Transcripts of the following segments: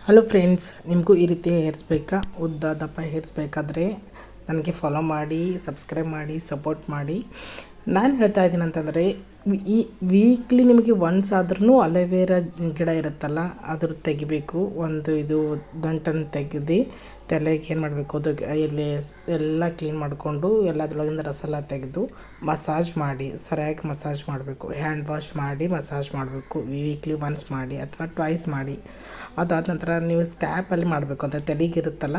Hello friends, ನಿಮಗೂ ಈ ರೀತಿ ಹೇರ್ಸ್ ಬೇಕಾ? ಉದ್ದ ದಪ್ಪ ಹೇರ್ಸ್ ಬೇಕಾದರೆ ನನಗೆ ಫಾಲೋ ಮಾಡಿ, ಸಬ್ಸ್ಕ್ರೈಬ್ ಮಾಡಿ, ಸಪೋರ್ಟ್ ಮಾಡಿ. ನಾನು ಹೇಳ್ತಾ ಇದ್ದೀನಿ ಅಂತಂದರೆ, ಈ ವೀಕ್ಲಿ ನಿಮಗೆ ಒನ್ಸ್ ಆದ್ರೂ ಅಲೋವೆರಾ ಗಿಡ ಇರುತ್ತಲ್ಲ, ಅದ್ರ ತೆಗಿಬೇಕು. ಒಂದು ಇದು ದಂಟನ್ನು ತೆಗೆದು ತಲೆಗೆ ಏನು ಮಾಡಬೇಕು, ಅದು ಎಲ್ಲಿ ಎಲ್ಲ ಕ್ಲೀನ್ ಮಾಡಿಕೊಂಡು ಎಲ್ಲದ್ರೊಳಗಿಂದ ರಸ ಎಲ್ಲ ತೆಗೆದು ಮಸಾಜ್ ಮಾಡಿ, ಸರಿಯಾಗಿ ಮಸಾಜ್ ಮಾಡಬೇಕು. ಹ್ಯಾಂಡ್ ವಾಶ್ ಮಾಡಿ ಮಸಾಜ್ ಮಾಡಬೇಕು. ವೀಕ್ಲಿ ಒನ್ಸ್ ಮಾಡಿ ಅಥವಾ ಟ್ವೈಸ್ ಮಾಡಿ. ಅದಾದ ನಂತರ ನೀವು ಸ್ಕ್ಯಾಪಲ್ಲಿ ಮಾಡಬೇಕು. ಅದು ತಲೆಗಿರುತ್ತಲ್ಲ,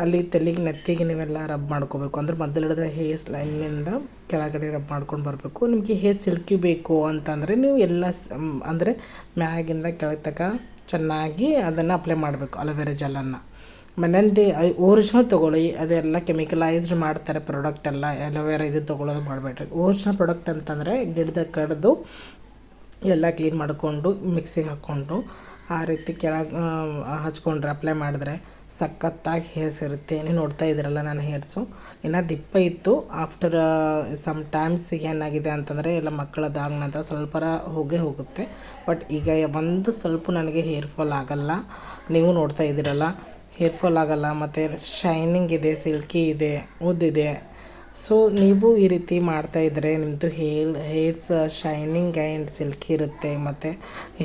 ಅಲ್ಲಿ ತಲೆಗೆ ನೆತ್ತಿಗೆ ನೀವೆಲ್ಲ ರಬ್ ಮಾಡ್ಕೋಬೇಕು. ಅಂದ್ರೆ ಮೊದಲು ಹಿಡಿದ್ರೆ ಹೇರ್ಸ್ ಲೈನಿಂದ ಕೆಳಗಡೆ ರಬ್ ಮಾಡ್ಕೊಂಡು ಬರಬೇಕು. ನಿಮಗೆ ಹೇರ್ ಸಿಲ್ಕಿ ಬೇಕು ಅಂತಂದರೆ ನೀವು ಎಲ್ಲ ಅಂದರೆ ಮ್ಯಾಗಿಂದ ಕೆಳಗೆ ತನಕ ಚೆನ್ನಾಗಿ ಅದನ್ನು ಅಪ್ಲೈ ಮಾಡಬೇಕು. ಅಲೋವೆರಾ ಜೆಲ್ಲನ್ನು ಮನೆಯಂದೇ ಒರಿಜಿನಲ್ ತೊಗೊಳ್ಳಿ. ಅದೆಲ್ಲ ಕೆಮಿಕಲೈಸ್ಡ್ ಮಾಡ್ತಾರೆ ಪ್ರಾಡಕ್ಟ್ ಎಲ್ಲ. ಅಲೋವೆರಾ ಇದು ತೊಗೊಳ್ಳೋದು ಮಾಡಬೇಡ್ರಿ. ಒರಿಜಿನಲ್ ಪ್ರಾಡಕ್ಟ್ ಅಂತಂದರೆ ಗಿಡದ ಕಡಿದು ಎಲ್ಲ ಕ್ಲೀನ್ ಮಾಡಿಕೊಂಡು ಮಿಕ್ಸಿಗೆ ಹಾಕ್ಕೊಂಡು ಆ ರೀತಿ ಕೆಳಗೆ ಹಚ್ಕೊಂಡ್ರೆ, ಅಪ್ಲೈ ಮಾಡಿದ್ರೆ ಸಖತ್ತಾಗಿ ಹೇರ್ಸ್ ಇರುತ್ತೆ. ನೀವು ನೋಡ್ತಾ ಇದ್ದೀರಲ್ಲ ನನ್ನ ಹೇರ್ಸು ಇನ್ನೂ ದಿಪ್ಪ ಇತ್ತು. ಆಫ್ಟರ್ ಸಮ್ ಟೈಮ್ಸ್ ಏನಾಗಿದೆ ಅಂತಂದರೆ ಎಲ್ಲ ಮಕ್ಕಳದಾದ ನಂತರ ಸ್ವಲ್ಪ ಹೋಗುತ್ತೆ. ಬಟ್ ಈಗ ಒಂದು ಸ್ವಲ್ಪ ನನಗೆ ಹೇರ್ ಫಾಲ್ ಆಗಲ್ಲ. ನೀವು ನೋಡ್ತಾ ಇದ್ದೀರಲ್ಲ, ಹೇರ್ ಫಾಲ್ ಆಗಲ್ಲ. ಮತ್ತು ಶೈನಿಂಗ್ ಇದೆ, ಸಿಲ್ಕಿ ಇದೆ, ಉದ್ದಿದೆ. ಸೊ ನೀವು ಈ ರೀತಿ ಮಾಡ್ತಾಯಿದ್ರೆ ನಿಮ್ಮದು ಹೇರ್ಸ್ ಶೈನಿಂಗ್ ಆ್ಯಂಡ್ ಸಿಲ್ಕಿ ಇರುತ್ತೆ. ಮತ್ತು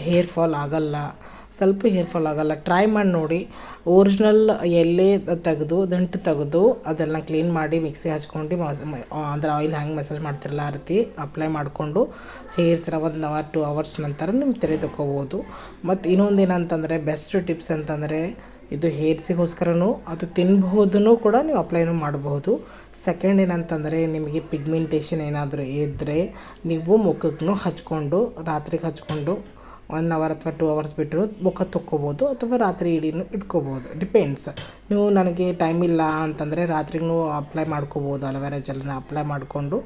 ಹೇರ್ ಫಾಲ್ ಆಗಲ್ಲ, ಸ್ವಲ್ಪ ಹೇರ್ ಫಾಲ್ ಆಗಲ್ಲ. ಟ್ರೈ ಮಾಡಿ ನೋಡಿ. ಒರಿಜಿನಲ್ ಎಲೆ ತೆಗೆದು ದಂಟು ತೆಗೆದು ಅದೆಲ್ಲ ಕ್ಲೀನ್ ಮಾಡಿ ಮಿಕ್ಸಿ ಹಚ್ಕೊಂಡು ಅಂದರೆ ಆಯಿಲ್ ಹ್ಯಾಂಗೆ ಮಸಾಜ್ ಮಾಡ್ತಿರಲ್ಲ ಆ ರೀತಿ ಅಪ್ಲೈ ಮಾಡಿಕೊಂಡು ಹೇರ್ಸ್ನ 1 ಅವರ್ 2 ಅವರ್ಸ್ ನಂತರ ನಿಮ್ಮ ತಲೆ ತಗೋಬೋದು. ಮತ್ತು ಇನ್ನೊಂದು ಏನಂತಂದರೆ ಬೆಸ್ಟ್ ಟಿಪ್ಸ್ ಅಂತಂದರೆ, ಇದು ಹೇರ್ಸಿಗೋಸ್ಕರನೂ ಅದು ತಿನ್ಬಹುದೂ ಕೂಡ ನೀವು ಅಪ್ಲೈನೂ ಮಾಡಬಹುದು. ಸೆಕೆಂಡ್ ಏನಂತಂದರೆ, ನಿಮಗೆ ಪಿಗ್ಮೆಂಟೇಷನ್ ಏನಾದರೂ ಇದ್ದರೆ ನೀವು ಮುಖಕ್ಕೂ ಹಚ್ಕೊಂಡು ರಾತ್ರಿಗೆ ಹಚ್ಕೊಂಡು 1 ಅವರ್ ಅಥವಾ 2 ಅವರ್ಸ್ ಬಿಟ್ಟು ಮುಖ ತೊಕ್ಕೋಬೋದು, ಅಥವಾ ರಾತ್ರಿ ಇಡೀನೂ ಇಟ್ಕೋಬೋದು. ಡಿಪೆಂಡ್ಸ್. ನೀವು ನನಗೆ ಟೈಮ್ ಇಲ್ಲ ಅಂತಂದರೆ ರಾತ್ರಿಗೂ ಅಪ್ಲೈ ಮಾಡ್ಕೋಬೋದು. ಅಲೋವೆರಾ ಜೆಲ್ನ ಅಪ್ಲೈ ಮಾಡಿಕೊಂಡು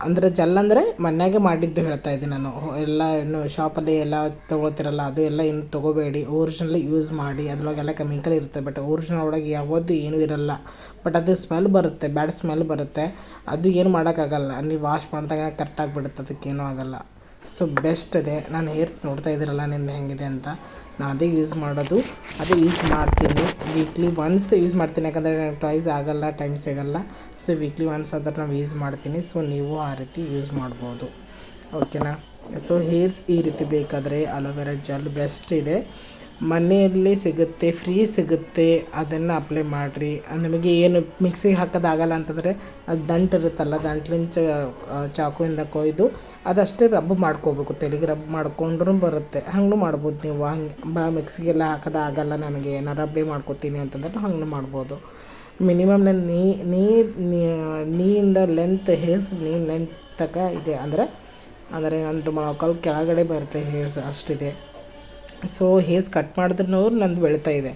ಅಂದರೆ ಜೆಲ್ ಅಂದರೆ ಮನೆಯಾಗೆ ಮಾಡಿದ್ದು ಹೇಳ್ತಾ ಇದ್ದೀನಿ ನಾನು. ಎಲ್ಲ ಇನ್ನು ಶಾಪಲ್ಲಿ ಎಲ್ಲ ತೊಗೊಳ್ತಿರಲ್ಲ, ಅದು ಎಲ್ಲ ಏನು ತೊಗೋಬೇಡಿ. ಒರಿಜಿನಲ್ ಯೂಸ್ ಮಾಡಿ. ಅದ್ರೊಳಗೆಲ್ಲ ಕೆಮಿಕಲ್ ಇರುತ್ತೆ. ಬಟ್ ಒರಿಜಿನಲ್ ಒಳಗೆ ಯಾವುದು ಏನೂ ಇರಲ್ಲ. ಬಟ್ ಅದು ಸ್ಮೆಲ್ ಬರುತ್ತೆ, ಬ್ಯಾಡ್ ಸ್ಮೆಲ್ ಬರುತ್ತೆ. ಅದು ಏನು ಮಾಡೋಕ್ಕಾಗಲ್ಲ. ನೀವು ವಾಶ್ ಮಾಡಿದಾಗ ಕರೆಕ್ಟಾಗಿ ಬಿಡುತ್ತೆ, ಅದಕ್ಕೇನೂ ಆಗಲ್ಲ. ಸೊ ಬೆಸ್ಟ್ ಇದೆ. ನಾನು ಹೇರ್ಸ್ ನೋಡ್ತಾ ಇದ್ದೀರಲ್ಲ ನಿಮ್ದು ಹೆಂಗಿದೆ ಅಂತ. ನಾನು ಅದೇ ಯೂಸ್ ಮಾಡೋದು, ಅದೇ ಯೂಸ್ ಮಾಡ್ತೀನಿ. ವೀಕ್ಲಿ ಒನ್ಸ್ ಯೂಸ್ ಮಾಡ್ತೀನಿ, ಯಾಕಂದರೆ ನನಗೆ ಟ್ವೈಸ್ ಆಗಲ್ಲ, ಟೈಮ್ ಸಿಗಲ್ಲ. ಸೊ ವೀಕ್ಲಿ ಒನ್ಸ್ ಆದ್ರೆ ನಾವು ಯೂಸ್ ಮಾಡ್ತೀನಿ. ಸೊ ನೀವು ಆ ರೀತಿ ಯೂಸ್ ಮಾಡ್ಬೋದು, ಓಕೆನಾ? ಸೊ ಹೇರ್ಸ್ ಈ ರೀತಿ ಬೇಕಾದರೆ ಅಲೋವೆರಾ ಜೆಲ್ ಬೆಸ್ಟ್ ಇದೆ. ಮನೆಯಲ್ಲಿ ಸಿಗುತ್ತೆ, ಫ್ರೀ ಸಿಗುತ್ತೆ. ಅದನ್ನು ಅಪ್ಲೈ ಮಾಡಿರಿ. ನಿಮಗೆ ಏನು ಮಿಕ್ಸಿಗೆ ಹಾಕೋದಾಗಲ್ಲ ಅಂತಂದರೆ ಅದು ದಂಟು ಇರುತ್ತಲ್ಲ, ದಂಟ್ಲಿಂದ ಚಾಕುವಿಂದ ಕೊಯ್ದು ಅದಷ್ಟೇ ರಬ್ ಮಾಡ್ಕೋಬೇಕು. ತಲೆಗೆ ರಬ್ ಮಾಡ್ಕೊಂಡ್ರೂ ಬರುತ್ತೆ. ಹಂಗೂ ಮಾಡ್ಬೋದು ನೀವು. ಹಂಗೆ ಮಿಕ್ಸಿಗೆಲ್ಲ ಹಾಕೋದಾಗಲ್ಲ ನನಗೆ, ನಾನು ರಬ್ಬೇ ಮಾಡ್ಕೋತೀನಿ ಅಂತಂದ್ರೆ ಹಂಗೆ ಮಾಡ್ಬೋದು. ಮಿನಿಮಮ್ ನನ್ನ ನೀಯಿಂದ ಲೆಂತ್ ಹೇರ್ಸ್ ಲೆಂತ್ ತನಕ ಇದೆ. ಅಂದರೆ ನಂದು ಮೊಳಕಾಲು ಕೆಳಗಡೆ ಬರುತ್ತೆ ಹೇರ್ಸ್, ಅಷ್ಟಿದೆ. ಸೊ ಹೇರ್ಸ್ ಕಟ್ ಮಾಡಿದ್ರೂ ನಂದು ಬೆಳೀತಾ ಇದೆ.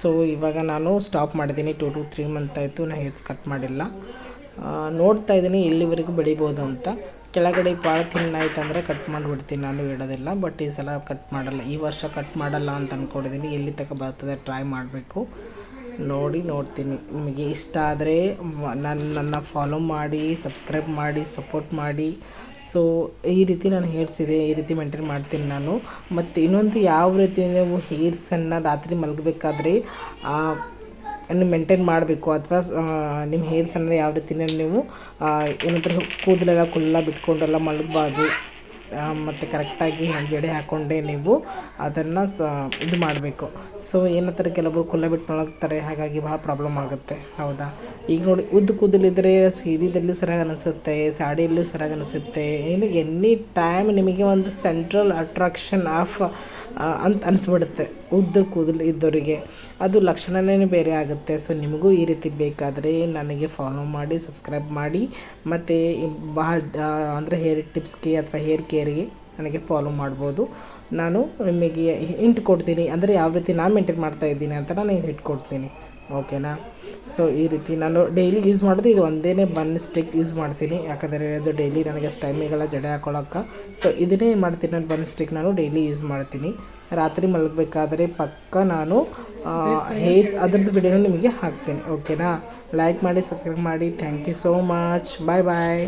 ಸೊ ಇವಾಗ ನಾನು ಸ್ಟಾಪ್ ಮಾಡಿದ್ದೀನಿ. 2 to 3 ಮಂತ್ ಆಯಿತು ನಾನು ಹೇರ್ಸ್ ಕಟ್ ಮಾಡಿಲ್ಲ. ನೋಡ್ತಾ ಇದ್ದೀನಿ ಎಲ್ಲಿವರೆಗೂ ಬೆಳಿಬೋದು ಅಂತ. ಕೆಳಗಡೆ ಭಾಳ ತಿನ್ನಾಯ್ತು ಅಂದರೆ ಕಟ್ ಮಾಡಿಬಿಡ್ತೀನಿ, ನಾನು ಇಡೋದಿಲ್ಲ. ಬಟ್ ಈ ಸಲ ಕಟ್ ಮಾಡಲ್ಲ, ಈ ವರ್ಷ ಕಟ್ ಮಾಡಲ್ಲ ಅಂತ ಅಂದ್ಕೊಂಡಿದ್ದೀನಿ. ಎಲ್ಲಿ ತನಕ ಬರ್ತದೆ ಟ್ರೈ ಮಾಡಬೇಕು. ನೋಡ್ತೀನಿ. ನಿಮಗೆ ಇಷ್ಟ ಆದರೆ ನನ್ನ ಫಾಲೋ ಮಾಡಿ, ಸಬ್ಸ್ಕ್ರೈಬ್ ಮಾಡಿ, ಸಪೋರ್ಟ್ ಮಾಡಿ. ಸೊ ಈ ರೀತಿ ನಾನು ಹೇರ್ಸ್ ಇದೆ, ಈ ರೀತಿ ಮೇಂಟೈನ್ ಮಾಡ್ತೀನಿ ನಾನು. ಮತ್ತು ಇನ್ನೊಂದು, ಯಾವ ರೀತಿ ನೀವು ಹೇರ್ಸನ್ನು ರಾತ್ರಿ ಮಲಗಬೇಕಾದ್ರೆ ನೀವು ಮೇಂಟೈನ್ ಮಾಡಬೇಕು, ಅಥವಾ ನಿಮ್ಮ ಹೇರ್ಸನ್ನು ಯಾವ ರೀತಿ ನೀವು ಏನಂತಾರೆ ಕೂದಲೆಲ್ಲ ಕುಲ್ಲ ಬಿಟ್ಕೊಂಡೆಲ್ಲ ಮಲಗಬಾರ್ದು. ಮತ್ತು ಕರೆಕ್ಟಾಗಿ ಜಡೆ ಹಾಕ್ಕೊಂಡೆ ನೀವು ಅದನ್ನು ಇದು ಮಾಡಬೇಕು. ಸೊ ಏನಂತಾರೆ, ಕೆಲವರು ಕುಲ್ಲ ಬಿಟ್ಟು ಮಲಗ್ತಾರೆ, ಹಾಗಾಗಿ ಭಾಳ ಪ್ರಾಬ್ಲಮ್ ಆಗುತ್ತೆ, ಹೌದಾ? ಈಗ ನೋಡಿ, ಉದ್ದ ಕೂದಲಿದ್ದರೆ ಸೀರೆದಲ್ಲೂ ಸರಿಯಾಗಿ ಅನಿಸುತ್ತೆ, ಸಾಡಿಯಲ್ಲೂ ಸರಿಯಾಗಿ ಅನಿಸುತ್ತೆ. ಎನಿ ಟೈಮ್ ನಿಮಗೆ ಒಂದು ಸೆಂಟ್ರಲ್ ಅಟ್ರಾಕ್ಷನ್ ಆಫ್ ಅಂತ ಅನಿಸ್ಬಿಡುತ್ತೆ ಉದ್ದ ಕೂದಲು ಇದ್ದವರಿಗೆ. ಅದು ಲಕ್ಷಣವೇ ಬೇರೆ ಆಗುತ್ತೆ. ಸೊ ನಿಮಗೂ ಈ ರೀತಿ ಬೇಕಾದರೆ ನನಗೆ ಫಾಲೋ ಮಾಡಿ, ಸಬ್ಸ್ಕ್ರೈಬ್ ಮಾಡಿ. ಮತ್ತು ಭಾಳ ಅಂದರೆ ಹೇರ್ ಟಿಪ್ಸ್ಗೆ ಅಥವಾ ಹೇರ್ ಕೇರಿಗೆ ನನಗೆ ಫಾಲೋ ಮಾಡ್ಬೋದು. ನಾನು ನಿಮಗೆ ಹಿಂಟ್ ಕೊಡ್ತೀನಿ, ಅಂದರೆ ಯಾವ ರೀತಿ ನಾನು ಮೇಂಟೈನ್ ಮಾಡ್ತಾಯಿದ್ದೀನಿ ಅಂತ ನಾನು ಹಿಂಟ್ ಕೊಡ್ತೀನಿ, ಓಕೆನಾ? ಸೊ ಈ ರೀತಿ ನಾನು ಡೈಲಿ ಯೂಸ್ ಮಾಡೋದು ಇದು ಒಂದೇ ಬನ್ ಸ್ಟಿಕ್ ಯೂಸ್ ಮಾಡ್ತೀನಿ. ಯಾಕಂದರೆ ಅದು ಡೈಲಿ ನನಗೆ ಅಷ್ಟು ಟೈಮಿಗೆಲ್ಲ ಜಡೆ ಹಾಕೊಳ್ಳೋಕ್ಕೆ. ಸೊ ಇದನ್ನೇ ಮಾಡ್ತೀನಿ, ನಾನು ಬನ್ ಸ್ಟಿಕ್ ನಾನು ಡೈಲಿ ಯೂಸ್ ಮಾಡ್ತೀನಿ. ರಾತ್ರಿ ಮಲಗಬೇಕಾದ್ರೆ ಪಕ್ಕ ನಾನು ಹೇರ್ಸ್ ಅದ್ರದ್ದು ವಿಡಿಯೋನ ನಿಮಗೆ ಹಾಕ್ತೀನಿ, ಓಕೆನಾ? ಲೈಕ್ ಮಾಡಿ, ಸಬ್ಸ್ಕ್ರೈಬ್ ಮಾಡಿ. Thank you so much. Bye bye.